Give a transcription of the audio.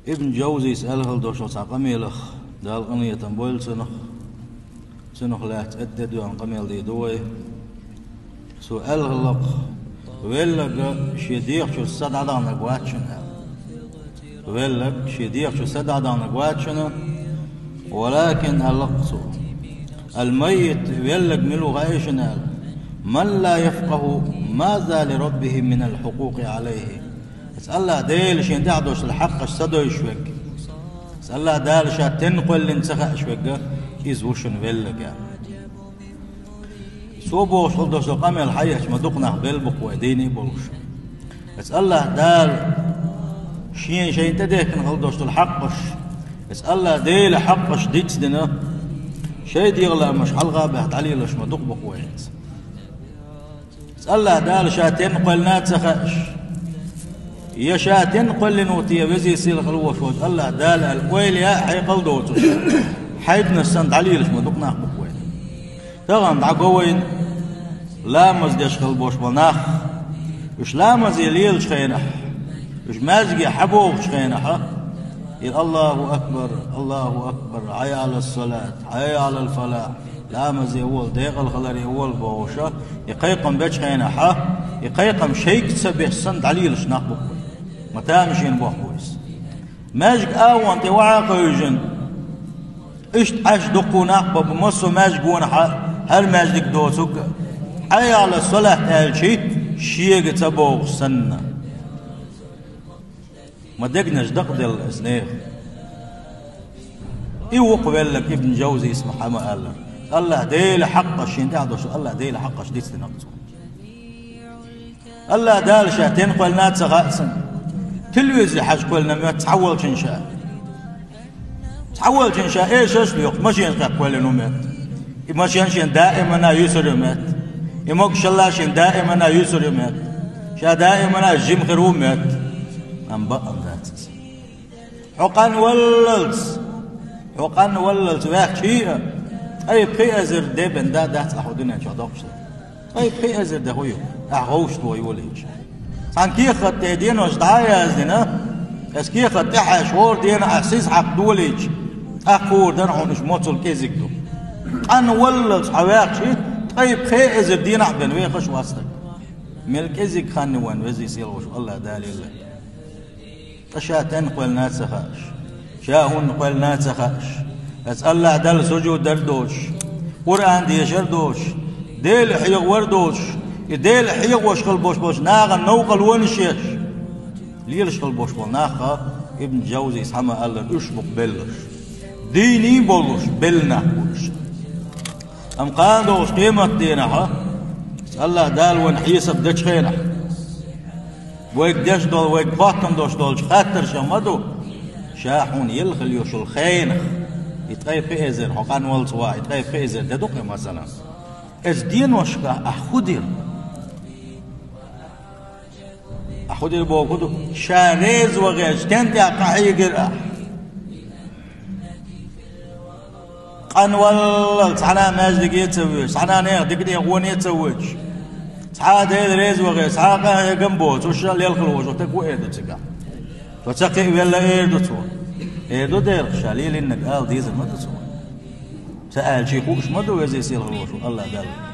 ابن جوزي يسأله دوشو قميلخ دال قنية بول سنخ لا تأدد عن قميل دي دوي سؤال غلق ولق شديق شو السدع دانك واتشنا ولق شديق شو السدع دانك واتشنا ولكن اللقص الميت ولق ملو غايشنا من لا يفقه ماذا لربه من الحقوق عليه اسأل الله ديل شين دعدوش الحق السدو يشوك اسأل الله دال شا تنقل لنسخة شوك إز وشن ولق سوبو شلدوش القمي الحيش مدقنا بالبق وديني بولش اسأل الله دال شين تديك نغلدوش الحقش اسأل الله ديل حقش ديتس دنا شي ديغلا مش حلقة بهت علي لش مدق بقويت اسأل الله دال شاتين قلنا تسخش يا شاتين قل نوتي وزي سيل خلوش وش الله دال القويل يا حي قلدوتش حيدنا السند علي لش مدقنا بقويت تغم دعقوين لا مزدش خلبوش مناخ وش لا مزيليل شخينح وش مازقي حبوب شخينح الله أكبر الله أكبر حي على الصلاة حي على الفلاح لا مزي أول ديق الخلري أول بوشة يقيقم بيش خينح يقيقم شيك تسبح السند علي لش ناقبك متى مشين بوحويس ماجق آوان توعاق يجن اشت عش دقو ناقبه بمصو ماجقون هل ماجدك دوسك حي على الصلاة تالشي شيق تبوغ سنة ما دقناش دقدل الاسنيخ يوق لك ابن جوزي اسمه حما الله ديل حقش يندعدوش الله ديل حقش ديت تنقص الله دال شاتين قلنا تسغاسن تلويز لحاج قلنا ما تحول شنشاء تحول شنشاء ايش يوق ماشي ينقق قلنا مات ماشي ينشين دائما يسر مات يموكش الله شين دائما يسر مات شا دائما الجيم خيرو مات أنبأ ذاتس حقن وللت واحد شيء أي بقي أزر دبن ده أحدنا إن شاء الله أي بقي أزر ده هو أعوش تو يوليش عن كي خد دين وش دعاية أزنا بس كي خد تحشور دين أحسيس حق دوليش أقول ده نحن مش موصل كيزك دو أن وللت حواك شيء أي بقي أزر دين أحبن ويخش واسطك ملك إزك خان وان وزي سيلوش الله دالي الله شاتن قلنا تسخاش شاهون قلنا تسخاش اسأل الله دل سجود دردوش قرآن دي شردوش ديل حيق وردوش ديل حيق وشخل بوش ناغا نوقل ونشيش ليلش خل بوش ناغا ابن جوزي سحما قال اشبق بلش ديني بولش بلنا بولش ام قاندوش قيمة دينها اسأل الله دال ونحيسب دش خينح ويك دش دول ويك باطن دوش دول خاطر شمدو شاحون يلخل يوش الخينخ يتغيب في إزر حقان والسوا يتغيب في إزر تدق مثلا إز دين وشكا أخدر بوكدو شاريز وغيش تنتي أقاحي قرأ قان والله سحنا ماجدك يتسويش سحنا نيغ دقدي يغون يتسويش سعاد هيد ريز وغير سعاد هي جنبوت وش اللي يلخلوش وتكو إيدو تسقى فتسقي ولا إيدو تسوى إيدو دير شاليل إنك قال ديزل ما تسوى سأل شيخوش ما دو يزي سيل خلوش الله قال